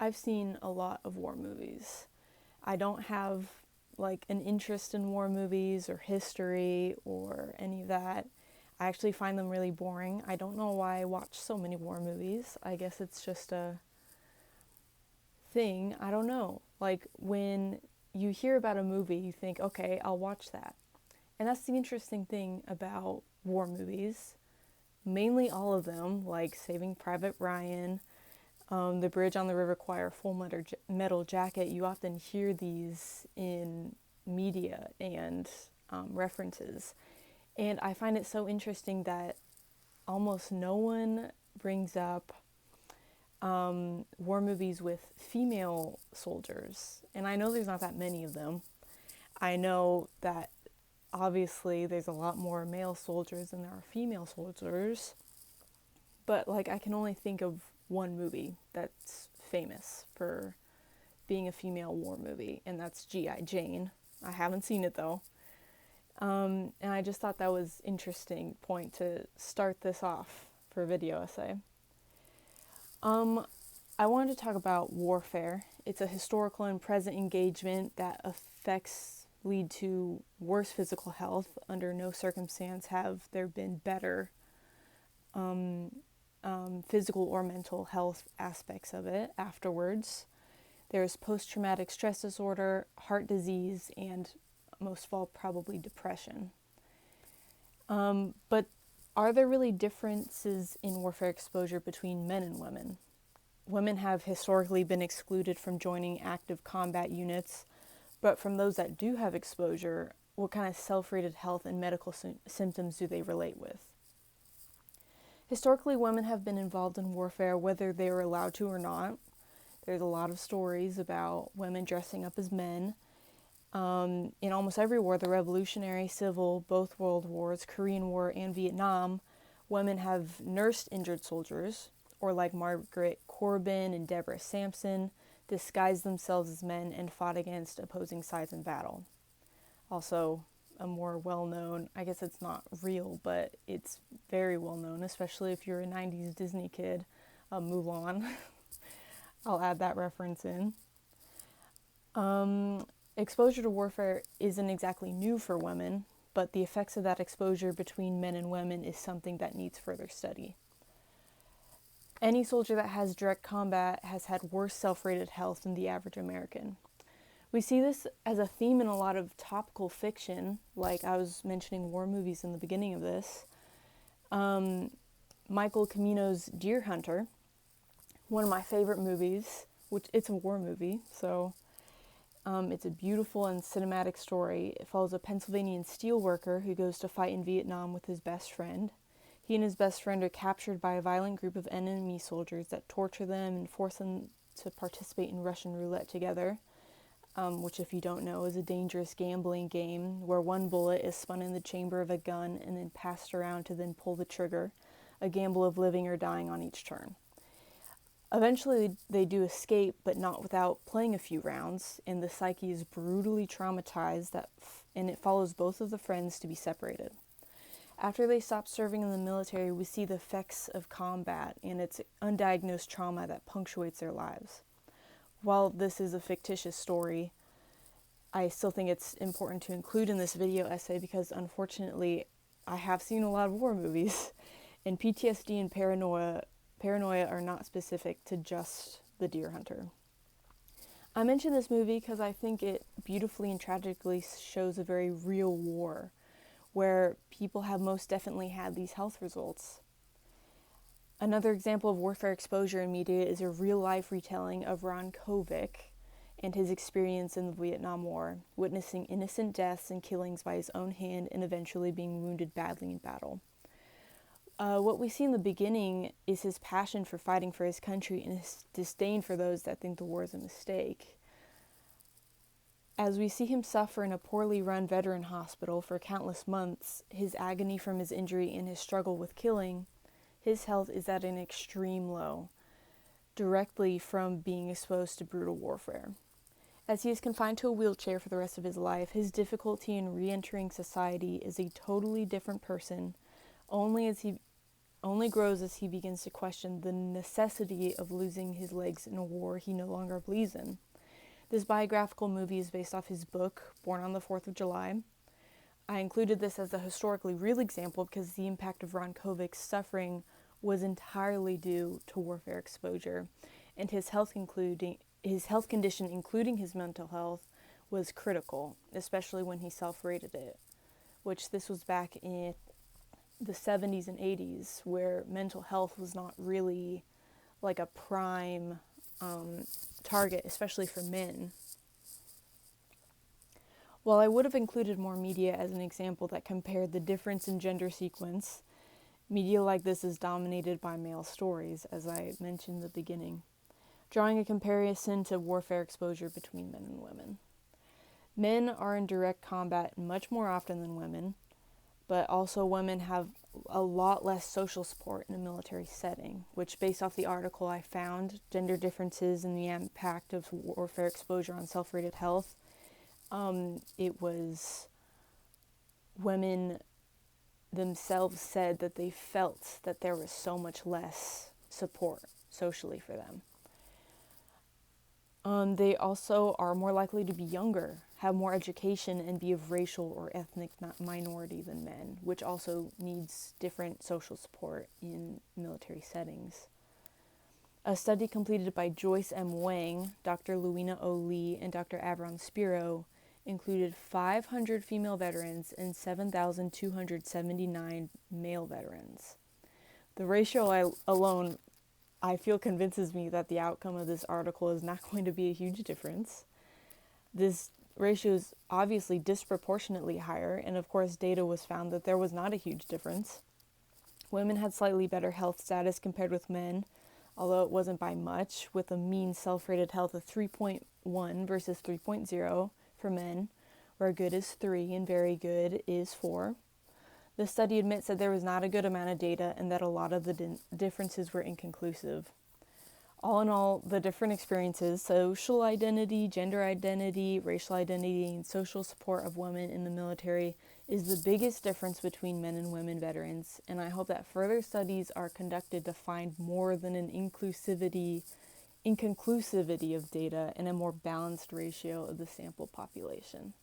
I've seen a lot of war movies. I don't have like an interest in war movies or history or any of that. I actually find them really boring. I don't know why I watch so many war movies. I guess it's just a thing. I don't know. Like when you hear about a movie, you think, okay, I'll watch that. And that's the interesting thing about war movies. Mainly all of them, like Saving Private Ryan, The Bridge on the River Kwai, Full Metal Jacket. You often hear these in media and references. And I find it so interesting that almost no one brings up war movies with female soldiers. And I know there's not that many of them. I know that obviously there's a lot more male soldiers than there are female soldiers. But like I can only think of one movie that's famous for being a female war movie, and that's G.I. Jane. I haven't seen it though. And I just thought that was interesting point to start this off for a video essay. I wanted to talk about warfare. It's a historical and present engagement that affects lead to worse physical health. Under no circumstance have there been better physical or mental health aspects of it afterwards. There's post-traumatic stress disorder, heart disease, and most of all, probably depression. But are there really differences in warfare exposure between men and women? Women have historically been excluded from joining active combat units, but from those that do have exposure, what kind of self-rated health and medical symptoms do they relate with? Historically, women have been involved in warfare whether they were allowed to or not. There's a lot of stories about women dressing up as men. In almost every war, the Revolutionary, Civil, both World Wars, Korean War, and Vietnam, women have nursed injured soldiers, or like Margaret Corbin and Deborah Sampson, disguised themselves as men and fought against opposing sides in battle. Also, a more well-known, I guess it's not real, but it's very well-known, especially if you're a 90s Disney kid, Mulan. I'll add that reference in. Exposure to warfare isn't exactly new for women, but the effects of that exposure between men and women is something that needs further study. Any soldier that has direct combat has had worse self-rated health than the average American. We see this as a theme in a lot of topical fiction, like I was mentioning war movies in the beginning of this. Michael Cimino's Deer Hunter, one of my favorite movies, which it's a war movie, so it's a beautiful and cinematic story. It follows a Pennsylvania steelworker who goes to fight in Vietnam with his best friend. He and his best friend are captured by a violent group of enemy soldiers that torture them and force them to participate in Russian roulette together, which, if you don't know, is a dangerous gambling game where one bullet is spun in the chamber of a gun and then passed around to then pull the trigger, a gamble of living or dying on each turn. Eventually, they do escape, but not without playing a few rounds, and the psyche is brutally traumatized, and it follows both of the friends to be separated. After they stop serving in the military, we see the effects of combat and its undiagnosed trauma that punctuates their lives. While this is a fictitious story, I still think it's important to include in this video essay because, unfortunately, I have seen a lot of war movies, and PTSD and paranoia are not specific to just The Deer Hunter. I mention this movie because I think it beautifully and tragically shows a very real war where people have most definitely had these health results. Another example of warfare exposure in media is a real-life retelling of Ron Kovic and his experience in the Vietnam War, witnessing innocent deaths and killings by his own hand and eventually being wounded badly in battle. What we see in the beginning is his passion for fighting for his country and his disdain for those that think the war is a mistake. As we see him suffer in a poorly run veteran hospital for countless months, his agony from his injury and his struggle with killing, his health is at an extreme low, directly from being exposed to brutal warfare. As he is confined to a wheelchair for the rest of his life, his difficulty in re-entering society is a totally different person, only as he only grows as he begins to question the necessity of losing his legs in a war he no longer believes in. This biographical movie is based off his book, Born on the 4th of July. I included this as a historically real example because the impact of Ron Kovic's suffering was entirely due to warfare exposure, and his health condition, including his mental health, was critical, especially when he self-rated it, which this was back in the 70s and 80s, where mental health was not really like a prime target, especially for men. While I would have included more media as an example that compared the difference in gender sequence, media like this is dominated by male stories, as I mentioned in the beginning, drawing a comparison to warfare exposure between men and women. Men are in direct combat much more often than women, but also women have a lot less social support in a military setting, which, based off the article I found, Gender Differences and the Impact of Warfare Exposure on Self-Rated Health, it was women themselves said that they felt that there was so much less support socially for them. They also are more likely to be younger, have more education, and be of racial or ethnic minority than men, which also needs different social support in military settings. A study completed by Joyce M. Wang, Dr. Luina O. Lee, and Dr. Avram Spiro included 500 female veterans and 7,279 male veterans. The ratio alone, I feel, convinces me that the outcome of this article is not going to be a huge difference. This ratio is obviously disproportionately higher, and of course data was found that there was not a huge difference. Women had slightly better health status compared with men, although it wasn't by much, with a mean self-rated health of 3.1 versus 3.0 for men, where good is 3 and very good is 4. The study admits that there was not a good amount of data and that a lot of the differences were inconclusive. All in all, the different experiences, social identity, gender identity, racial identity, and social support of women in the military is the biggest difference between men and women veterans, and I hope that further studies are conducted to find more than an inconclusivity of data and a more balanced ratio of the sample population.